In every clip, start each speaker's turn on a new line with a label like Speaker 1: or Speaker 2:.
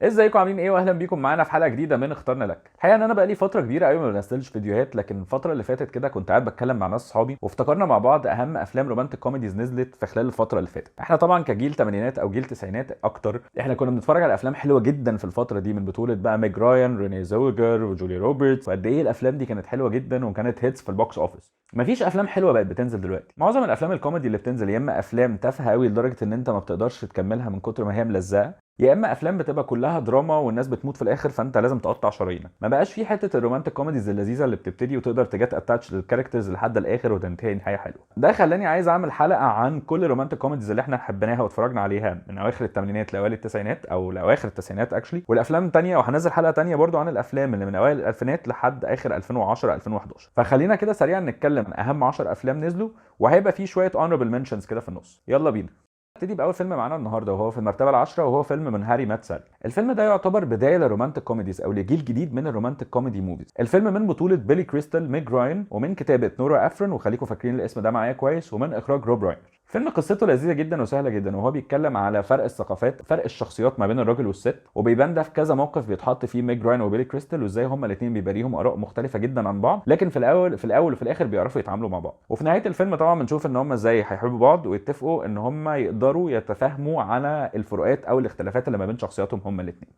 Speaker 1: ازيكم عاملين ايه؟ واهلا بيكم معانا في حلقه جديده من اخترنا لك. الحقيقه ان انا بقالي فتره كبيره قوي ما بنزلش فيديوهات، لكن الفتره اللي فاتت كده كنت قاعد بتكلم مع ناس صحابي وافتكرنا مع بعض اهم افلام رومانتك كوميديز نزلت في خلال الفتره اللي فاتت. احنا طبعا كجيل تمانينات او جيل تسعينات اكتر، احنا كنا بنتفرج على افلام حلوه جدا في الفتره دي، من بطوله بقى ميج رايان، ريني زويجر وجولي روبرتس، وقد ايه الافلام دي كانت حلوه جدا وكانت هيتس في البوكس اوفيس. مفيش افلام حلوه بقت بتنزل دلوقتي. معظم الافلام الكوميدي اللي بتنزل يا اما افلام تافهه قوي لدرجه ان انت ما بتقدرش تكملها من كتر ما هي ملزقه، يا اما افلام بتبقى كلها دراما والناس بتموت في الاخر فانت لازم تقطع شرايينك. ما بقاش في حته الرومانتك كوميديز اللذيذه اللي بتبتدي وتقدر تجات اتاتش للكاركترز لحد الاخر وتنتهي نهايه حلوه. ده خلاني عايز اعمل حلقه عن كل الرومانتك كوميديز اللي احنا حبيناها واتفرجنا عليها من اواخر الثمانينات لاوائل التسعينات او لاواخر التسعينات اكشلي، والافلام الثانيه، وهنزل حلقه ثانيه برضو عن الافلام اللي من اوائل الالفينات لحد اخر 2010 2011. فخلينا كده سريعا نتكلم اهم 10 افلام نزلوا، وهيبقى في شويه honorable mentions كده في النص. يلا بينا. نبتدي باول فيلم معانا النهارده وهو في المرتبه العاشره، وهو فيلم من هاري مات سالي. الفيلم ده يعتبر بدايه للرومانتك كوميديز او لجيل جديد من الرومانتك كوميدي موفيز. الفيلم من بطوله بيلي كريستال، ميج راين، ومن كتابه نورا افرون، وخليكم فاكرين الاسم ده معايا كويس، ومن اخراج روب راين. فيلم قصته لذيذه جدا وسهله جدا، وهو بيتكلم على فرق الثقافات، فرق الشخصيات ما بين الراجل والست، وبيبان ده في كذا موقف بيتحط فيه ميج راين وبيلي كريستال، وازاي هما الاثنين بيبقى ليهم اراء مختلفه جدا عن بعض، لكن في الاول وفي الاخر بيعرفوا يتعاملوا مع بعض. وفي نهايه الفيلم طبعا بنشوف ان هما ازاي هيحبوا بعض ويتفقوا ان هما يقدروا يتفاهموا على الفروقات او الاختلافات اللي ما بين شخصياتهم هما الاثنين.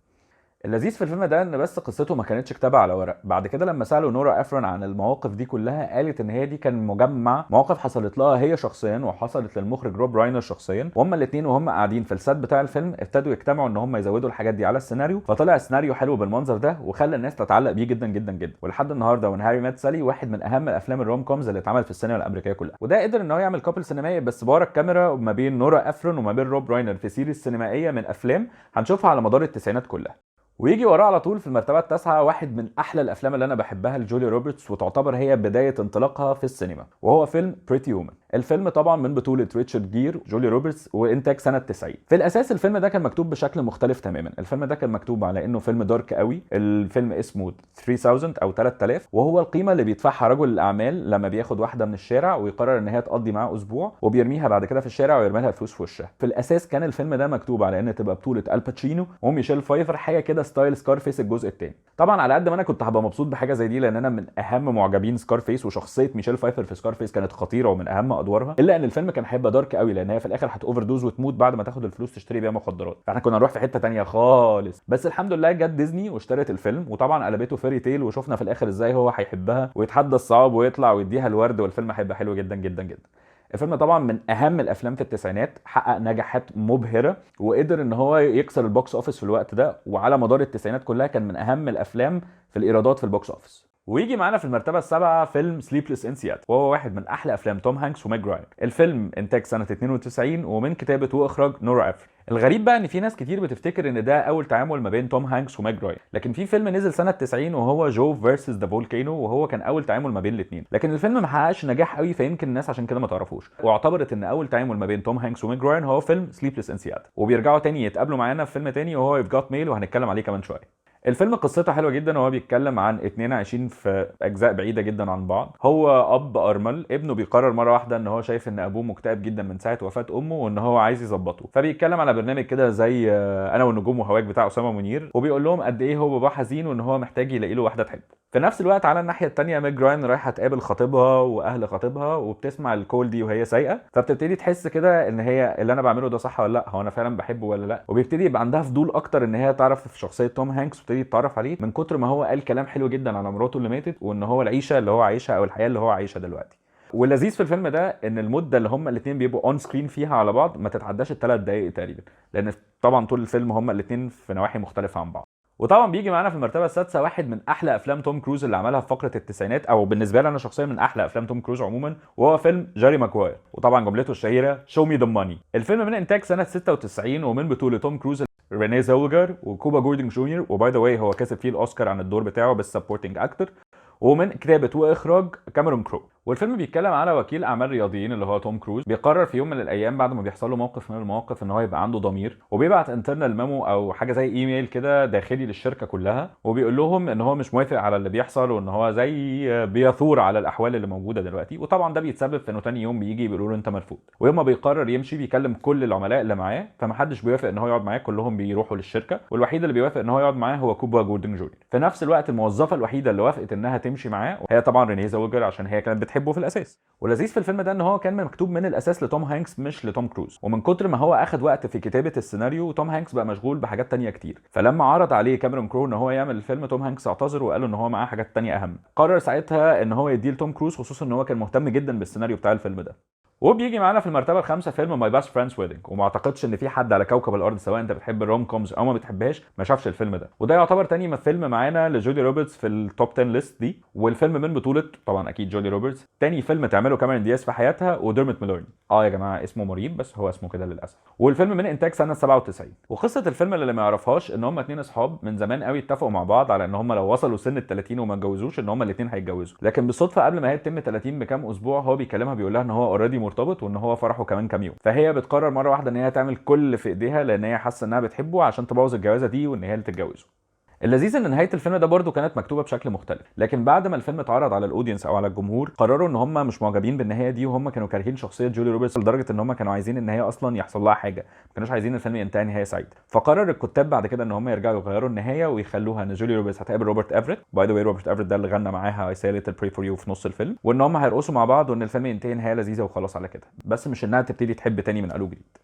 Speaker 1: اللذيذ في الفيلم ده ان بس قصته ما كانتش كتابه على ورق. بعد كده لما سالوا نورا افرون عن المواقف دي كلها، قالت ان هي دي كان مجمع مواقف حصلت لها هي شخصيا وحصلت للمخرج روب راينر شخصيا، وهما الاثنين وهم قاعدين في السات بتاع الفيلم ابتدوا يجتمعوا ان هم يزودوا الحاجات دي على السيناريو، فطلع السيناريو حلو بالمنظر ده وخلى الناس تتعلق بيه جدا جدا جدا. ولحد النهارده وان هاري مات سالي واحد من اهم الافلام الروم كومز اللي اتعملت في السينما الامريكيه كلها. وده قدر ان هو يعمل كابل سينمائي بس بورا الكاميرا ما بين نورا افرون وما بين روب راينر في سيريز سينمائيه من افلام هنشوفها على مدار التسعينات كلها. ويجي وراه على طول في المرتبه التاسعه واحد من احلى الافلام اللي انا بحبها لجولي روبرتس، وتعتبر هي بدايه انطلاقها في السينما، وهو فيلم بريتي وومن. الفيلم طبعا من بطوله ريتشارد جير وجولي روبرتس، وانتاج سنه 90. في الاساس الفيلم ده كان مكتوب بشكل مختلف تماما. الفيلم ده كان مكتوب على انه فيلم دارك قوي. الفيلم اسمه 3000 او 3000، وهو القيمه اللي بيدفعها رجل الاعمال لما بياخد واحده من الشارع ويقرر ان هي تقضي معاه اسبوع وبيرميها بعد كده في الشارع ويرمي لها فلوس في وشها. في الاساس كان الفيلم ده مكتوب على ان تبقى بطوله الباتشينو وميشيل فايفر، حاجه كده ستايل سكارفيس الجزء الثاني. طبعا على قد ما انا كنت هبقى مبسوط بحاجه زي دي لان انا من اهم معجبين سكارفيس، وشخصيه ميشيل فايفر في سكارفيس كانت خطيره ومن اهم ادوارها، الا ان الفيلم كان هيبقى دارك قوي لان هي في الاخر هتوفر دوز وتموت بعد ما تاخد الفلوس تشتري بيها مخدرات، فاحنا كنا نروح في حته تانية خالص. بس الحمد لله جت ديزني واشترت الفيلم، وطبعا قلبته فيري تيل، وشفنا في الاخر ازاي هو هيحبها ويتحدى الصعاب ويطلع ويديها الورد، والفيلم هيبقى حلو جدا جدا جدا. الفيلم طبعا من اهم الافلام في التسعينات، حقق نجاحات مبهره وقدر ان هو يكسر البوكس اوفيس في الوقت ده، وعلى مدار التسعينات كلها كان من اهم الافلام في الايرادات في البوكس اوفيس. ويجي معانا في المرتبه السابعه فيلم سليبلس ان سياتل، وهو واحد من احلى افلام توم هانكس وميج راين. الفيلم انتاج سنه 92 ومن كتابه واخراج نورا افرون. الغريب بقى ان في ناس كتير بتفتكر ان ده اول تعامل ما بين توم هانكس وميج راين، لكن في فيلم نزل سنه 90 وهو جو فيرسز ذا فولكانو، وهو كان اول تعامل ما بين الاثنين، لكن الفيلم ما حققش نجاح قوي فيمكن الناس عشان كده ما تعرفوش، واعتبرت ان اول تعامل ما بين توم هانكس وميج راين هو فيلم سليبلس ان سياتل. وبيرجعوا تاني يتقابلوا معانا في فيلم تاني وهو يف جات ميل، وهنتكلم عليه كمان شويه. الفيلم قصته حلوه جدا، وهو بيتكلم عن اتنين عايشين في اجزاء بعيده جدا عن بعض. هو اب ارمل، ابنه بيقرر مره واحده ان هو شايف ان ابوه مكتئب جدا من ساعه وفاه امه وان هو عايز يظبطه، فبيتكلم على برنامج كده زي انا والنجوم وهواك بتاع اسامه منير، وبيقول لهم قد ايه هو باباه حزين وان هو محتاج يلاقي له واحده تحبه. في نفس الوقت على الناحيه الثانيه ميج راين رايحه تقابل خطيبها واهل خطيبها، وبتسمع الكول دي وهي سايقه، فبتبتدي تحس كده ان هي اللي انا بعمله ده صح ولا لا، هو انا فعلا بحبه ولا لا، وبيبتدي يبقى عندها فضول اكتر ان هي تعرف في شخصيه توم هانكس، وبتبتدي تتعرف عليه من كتر ما هو قال كلام حلو جدا على مراته اللي ماتت، وان هو العيشه اللي هو عايشها او الحياه اللي هو عايشها دلوقتي. واللذيذ في الفيلم ده ان المده اللي هما الاثنين بيبقوا اون سكرين فيها على بعض ما تتعداش الثلاث دقائق تقريبا، لان طبعا طول الفيلم هما الاثنين في نواحي مختلفه عن بعض. وطبعا بيجي معانا في المرتبه السادسه واحد من احلى افلام توم كروز اللي عملها في فقره التسعينات، او بالنسبه لي انا شخصيا من احلى افلام توم كروز عموما، وهو فيلم جاري ماجواير، وطبعا جملته الشهيره شو مي ذا ماني. الفيلم من انتاج سنه 96 ومن بطوله توم كروز، رينيه زويجر، وكوبا جوردن جونيور، وباي ذا واي هو كسب فيه الاوسكار عن الدور بتاعه بالسبورتنج اكتر، ومن كتابه واخراج كاميرون كرو. والفيلم بيتكلم على وكيل اعمال رياضيين اللي هو توم كروز، بيقرر في يوم من الايام بعد ما بيحصل له موقف من المواقف ان هو يبقى عنده ضمير، وبيبعت انترنال ميمو او حاجه زي ايميل كده داخلي للشركه كلها، وبيقول لهم ان هو مش موافق على اللي بيحصل، وان هو زي بيثور على الاحوال اللي موجوده دلوقتي. وطبعا ده بيتسبب في انه تاني يوم بيجي بيقولوا له انت مرفوض. ويوم ما بيقرر يمشي بيكلم كل العملاء اللي معاه، فمحدش بيوافق ان هو يقعد معاه، كلهم بيروحوا للشركه، والوحيد اللي بيوافق ان هو يقعد معاه هو كوبا جوردن جونيور. في نفس الوقت الموظفه الوحيده اللي وافقت انها تمشي معاه هي طبعا رينيه زوجر، عشان هي كانت بتحبه في الاساس. ولذيذ في الفيلم ده ان هو كان مكتوب من الاساس لتوم هانكس مش لتوم كروز، ومن كتر ما هو اخد وقت في كتابه السيناريو توم هانكس بقى مشغول بحاجات تانية كتير. فلما عرض عليه كاميرون كرو ان هو يعمل الفيلم، توم هانكس اعتذر وقال له ان هو معاه حاجات تانية اهم. قرر ساعتها ان هو يديه لتوم كروز، خصوصا ان هو كان مهتم جدا بالسيناريو بتاع الفيلم ده. وبيجي معانا في المرتبه الخامسه فيلم ماي باست فريندز ويدنج، وما اعتقدش ان في حد على كوكب الارض سواء انت بتحب الروم كومز او ما بتحبهاش ما شافش الفيلم ده. وده يعتبر تاني فيلم معانا لجولي روبرتس في التوب 10 ليست دي، والفيلم من بطوله طبعا اكيد جولي روبرتس، تاني فيلم تعمله كاميرون دياز في حياتها وديرمت ميلورني. يا جماعه اسمه مريب بس هو اسمه كده للاسف. والفيلم من انتاج سنه 97. وقصه الفيلم اللي ما يعرفهاش ان هم اتنين اصحاب من زمان قوي اتفقوا مع بعض على ان هم لو وصلوا سن ال 30 وما اتجوزوش ان هم الاثنين هيتجوزوا، لكن بالصدفه قبل ما هي تتم 30 بكام اسبوع هو بيكلمها بيقول لها ان هو اوريدي مرتبط وان هو فرحه كمان كام يوم. فهي بتقرر مره واحده ان هي تعمل كل اللي في ايديها لان هي حاسه انها بتحبه عشان تبوظ الجوازه دي وان هي اللي تتجوزه. اللذيذ ان نهايه الفيلم ده برده كانت مكتوبه بشكل مختلف، لكن بعد ما الفيلم اتعرض على الاودينس او على الجمهور قرروا ان هم مش معجبين بالنهايه دي، وهم كانوا كارهين شخصيه جولي روبرتس لدرجه ان هم كانوا عايزين ان هي اصلا يحصل لها حاجه، ما كانوش عايزين الفيلم ينتهي نهايه سعيده. فقرر الكتاب بعد كده ان هم يرجعوا يغيروا النهايه ويخلوها ان جولي روبرتس هتقابل روبرت افريت، باي ذا واي روبرت افريت ده اللي غنى معاها اي سي ليتل براي فور يو في نص الفيلم، وان هم هيرقصوا مع بعض وان الفيلم ينتهي نهايه لذيذه وخلاص على كده، بس مش انها تبتدي تحب تاني من اول وجديد.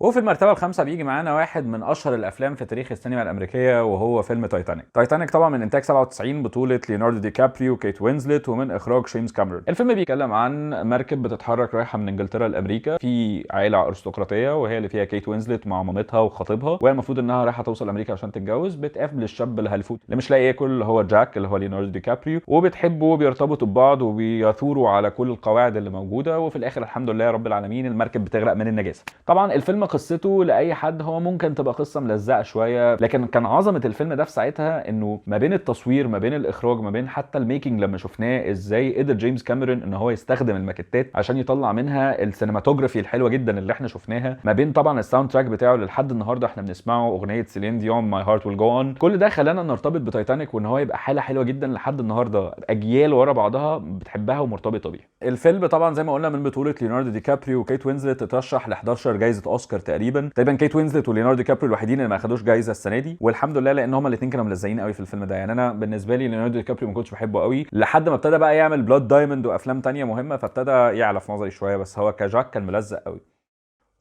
Speaker 1: وفي المرتبه الخامسه بيجي معانا واحد من اشهر الافلام في تاريخ السينما الامريكيه، وهو فيلم تايتانيك. تايتانيك طبعا من انتاج 97 بطوله ليوناردو دي كابريو وكيت وينزلت ومن اخراج جيمس كاميرون. الفيلم بيتكلم عن مركب بتتحرك رايحه من انجلترا لامريكا، في عائله ارستقراطيه وهي اللي فيها كيت وينزلت مع مامتها وخطيبها، وهي المفروض انها رايحه توصل امريكا عشان تتجوز. بتقابل الشاب الهلفوت اللي مش لاقي ياكل اللي هو جاك اللي هو ليوناردو دي كابريو، وبتحبه وبيرتبطوا ببعض وبيثوروا على كل القواعد اللي موجوده، وفي الاخر الحمد لله رب العالمين المركب بتغرق من النجاسه. طبعا الفيلم قصته لاي حد هو ممكن تبقى قصه ملزقه شويه، لكن كان عظمه الفيلم ده في ساعتها انه ما بين التصوير ما بين الاخراج ما بين حتى الميكنج لما شفناه ازاي قدر جيمس كاميرون ان هو يستخدم الماكيتات عشان يطلع منها السينماتوجرافي الحلوه جدا اللي احنا شفناها، ما بين طبعا الساوند تراك بتاعه اللي لحد النهارده احنا بنسمعه اغنيه سيلين ديون ماي هارت ويل جو اون. كل ده خلانا نرتبط بتايتانيك وان هو يبقى حاله حلوه جدا لحد النهارده، اجيال ورا بعضها بتحبها ومرتبطه بيها. الفيلم طبعا زي ما قلنا من بطوله ليوناردو دي كابريو وكيت وينزلت، اترشح ل 11 جائزه اوسكار تقريبا كيت وينزلت وليوناردو دي كابريو الوحيدين اللي ما اخدوش جايزه السنه دي، والحمد لله لان هما الاثنين كانوا ملزقين قوي في الفيلم ده. يعني انا بالنسبه لي ليوناردو دي كابريو ما كنتش بحبه قوي لحد ما ابتدى بقى يعمل بلاد دايموند وافلام تانية مهمه، فابتدى يعلى في نظري شويه، بس هو كجاك كان ملزق قوي.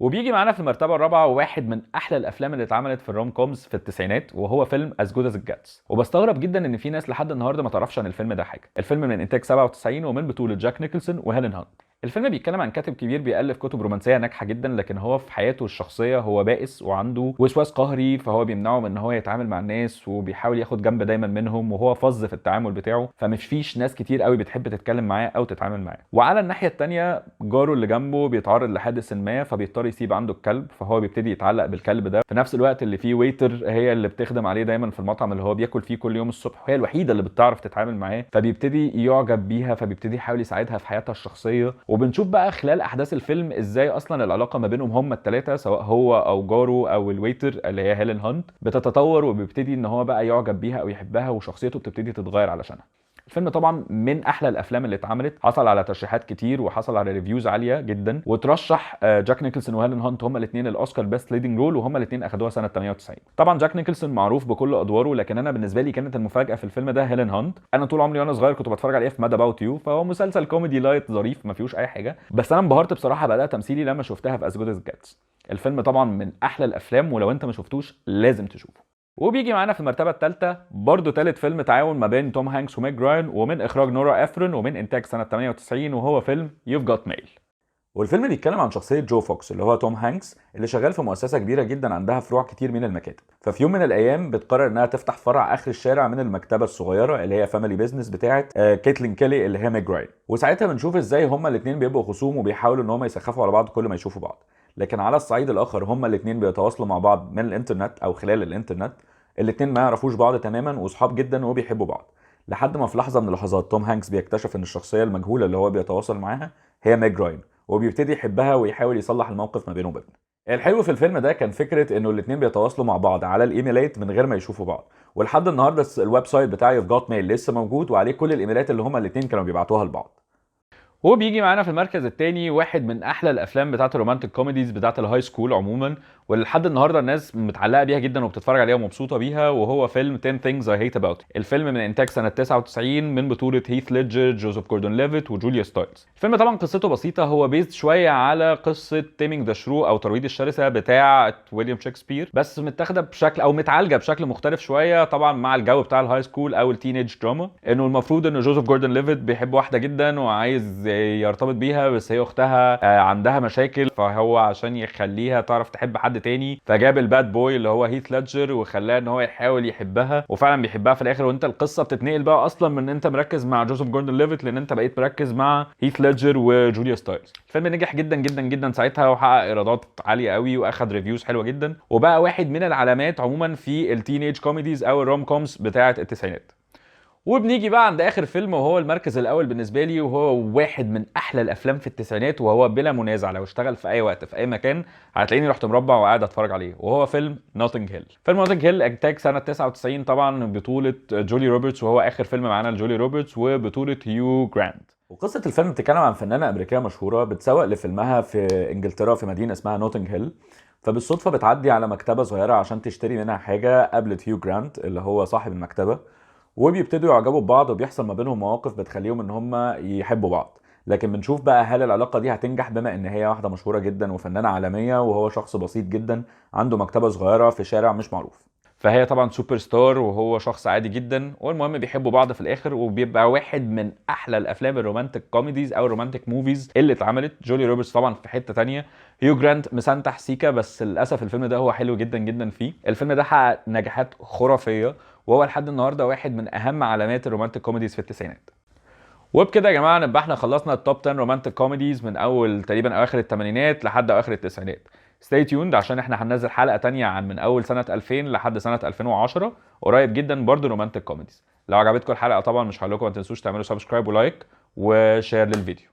Speaker 1: وبيجي معانا في المرتبه الرابعه واحد من احلى الافلام اللي اتعملت في الروم كومز في التسعينات، وهو فيلم از جود از ات جيتس. وبستغرب جدا ان في ناس لحد النهارده ما تعرفش عن الفيلم ده حاجه. الفيلم من انتاج 97 ومن بطوله جاك نيكلسون وهيلين هانت. الفيلم بيتكلم عن كاتب كبير بيألف كتب رومانسيه ناجحه جدا، لكن هو في حياته الشخصيه هو بائس وعنده وسواس قهري، فهو بيمنعه من ان هو يتعامل مع الناس وبيحاول ياخد جنب دايما منهم، وهو فظ في التعامل بتاعه، فمش فيش ناس كتير قوي بتحب تتكلم معاه او تتعامل معاه. وعلى الناحيه الثانيه جاره اللي جنبه بيتعرض لحادث ما فبيضطر يسيب عنده الكلب، فهو بيبتدي يتعلق بالكلب ده. في نفس الوقت اللي فيه ويتر هي اللي بتخدم عليه دايما في المطعم اللي هو بياكل فيه كل يوم الصبح، وهي الوحيده اللي بتعرف تتعامل معاه، فبيبتدي يعجب بيها، فبيبتدي يحاول يساعدها في حياتها الشخصيه. وبنشوف بقى خلال احداث الفيلم ازاي اصلا العلاقه ما بينهم هم الثلاثه سواء هو او جاره او الويتر اللي هي هيلين هانت بتتطور، وبيبتدي ان هو بقى يعجب بيها او يحبها، وشخصيته بتبتدي تتغير علشانها. الفيلم طبعا من احلى الافلام اللي اتعملت، حصل على ترشيحات كتير وحصل على ريفيوز عاليه جدا، وترشح جاك نيكلسون وهيلين هانت هما الاثنين الاوسكار بيست ليدنج رول، وهما الاثنين اخدوها سنه 98. طبعا جاك نيكلسون معروف بكل ادواره، لكن انا بالنسبه لي كانت المفاجاه في الفيلم ده هيلين هانت. انا طول عمري وانا صغير كنت بتفرج عليه في ماد اباوت يو، فهو مسلسل كوميدي لايت ظريف ما فيهوش اي حاجه، بس انا انبهرت بصراحه باداء تمثيلي لما شفتها في از جود از جيتس. الفيلم طبعا من احلى الافلام، ولو انت ما شفتوش لازم تشوفه. وبيجي معانا في المرتبه الثالثه برضه ثالث فيلم تعاون ما بين توم هانكس وميج راين ومن اخراج نورا افرون ومن انتاج سنه 98، وهو فيلم يوف جوت ميل. والفيلم بيتكلم عن شخصيه جو فوكس اللي هو توم هانكس اللي شغال في مؤسسه كبيره جدا عندها فروع كتير من المكاتب. ففي يوم من الايام بتقرر انها تفتح فرع اخر الشارع من المكتبه الصغيره اللي هي فاميلي بيزنس بتاعه كيتلين كيلي اللي هي ميج راين. وساعتها بنشوف ازاي هما الاثنين بيبقوا خصوم وبيحاولوا ان هما يسخفوا على بعض كل ما يشوفوا بعض، لكن على الصعيد الاخر هما الاثنين بيتواصلوا مع بعض من الانترنت او خلال الانترنت. الاثنين ما يعرفوش بعض تماما وصحاب جدا وبيحبوا بعض، لحد ما في لحظه من اللحظات توم هانكس بيكتشف ان الشخصيه المجهوله اللي هو بيتواصل معاها هي ميج راين، وبيبتدي يحبها ويحاول يصلح الموقف ما بينه وبينها. الحلو في الفيلم ده كان فكره انه الاثنين بيتواصلوا مع بعض على الايميلات من غير ما يشوفوا بعض، ولحد النهارده الويب سايت بتاعي في جوت ميل لسه موجود وعليه كل الايميلات اللي هما الاثنين كانوا بيبعتوها لبعض. هو بيجي معانا في المركز الثاني واحد من احلى الافلام بتاعه الرومانتك كوميديز بتاعه الهاي سكول عموما، ولحد النهارده الناس متعلقه بيها جدا وبتتفرج عليها ومبسوطه بيها، وهو فيلم 10 Things I Hate About It. الفيلم من انتاج سنه 99 من بطوله هيث ليدجر، جوزيف جوردن ليفيت، وجوليا ستايلز. الفيلم طبعا قصته بسيطه، هو بيزد شويه على قصه تيمينج ذا شرو او ترويض الشرسه بتاعه ويليام شكسبير، بس متاخده بشكل او متعالجه بشكل مختلف شويه طبعا مع الجو بتاع الهاي سكول او التينيج دراما. انه المفروض ان جوزيف جوردن ليفيت بيحب واحده جدا وعايز يرتبط بيها، بس هي اختها عندها مشاكل، فهو عشان يخليها تعرف تحب حد تاني فجاب الباد بوي اللي هو هيث ليدجر وخلاه ان هو يحاول يحبها، وفعلا بيحبها في الاخر. وانت القصه بتتنقل بقى اصلا من انت مركز مع جوزيف جوردن ليفيت لان انت بقيت مركز مع هيث ليدجر وجوليا ستايلز. الفيلم نجح جدا جدا جدا ساعتها وحقق ايرادات عاليه قوي واخد ريفيوز حلوه جدا، وبقى واحد من العلامات عموما في التينيج كوميديز او الروم كومز بتاعه التسعينات. وبنيجي بقى عند اخر فيلم وهو المركز الاول بالنسبه لي، وهو واحد من احلى الافلام في التسعينات، وهو بلا منازع لو اشتغل في اي وقت في اي مكان هتلاقيني رحت مربع وقاعد اتفرج عليه، وهو فيلم نوتنج هيل. فيلم نوتنج هيل انتاج سنه 99 طبعا بطوله جولي روبرتس، وهو اخر فيلم معانا لجولي روبرتس، وبطوله هيو جراند. وقصه الفيلم بتتكلم عن فنانه امريكيه مشهوره بتسوق لفيلمها في انجلترا في مدينه اسمها نوتنج هيل، فبالصدفه بتعدي على مكتبه صغيره عشان تشتري منها حاجه قابلت هيو جرانت اللي هو صاحب المكتبه، وبيبتدوا يعجبوا ببعض وبيحصل ما بينهم مواقف بتخليهم ان هم يحبوا بعض. لكن بنشوف بقى هل العلاقه دي هتنجح بما ان هي واحده مشهوره جدا وفنانه عالميه وهو شخص بسيط جدا عنده مكتبه صغيره في شارع مش معروف. فهي طبعا سوبر ستار وهو شخص عادي جدا، والمهم بيحبوا بعض في الاخر، وبيبقى واحد من احلى الافلام الرومانتك كوميديز او الرومانتك موفيز اللي اتعملت. جولي روبرتس طبعا في حته تانية، هيو جرانت مسنتح سيكا، بس للاسف الفيلم ده هو حلو جدا جدا فيه. الفيلم ده حقق نجاحات خرافيه، وهو لحد النهارده واحد من اهم علامات الرومانتك كوميديز في التسعينات. وبكده يا جماعه نبقى احنا خلصنا التوب 10 رومانتك كوميديز من اول تقريبا اواخر الثمانينات لحد اواخر التسعينات. ستي تيوند عشان احنا هننزل حلقه تانية عن من اول سنه 2000 لحد سنه 2010 قريب جدا برضه رومانتك كوميديز. لو عجبتكم الحلقه طبعا مش هقول لكم ما تنسوش تعملوا سبسكرايب ولايك وشير للفيديو.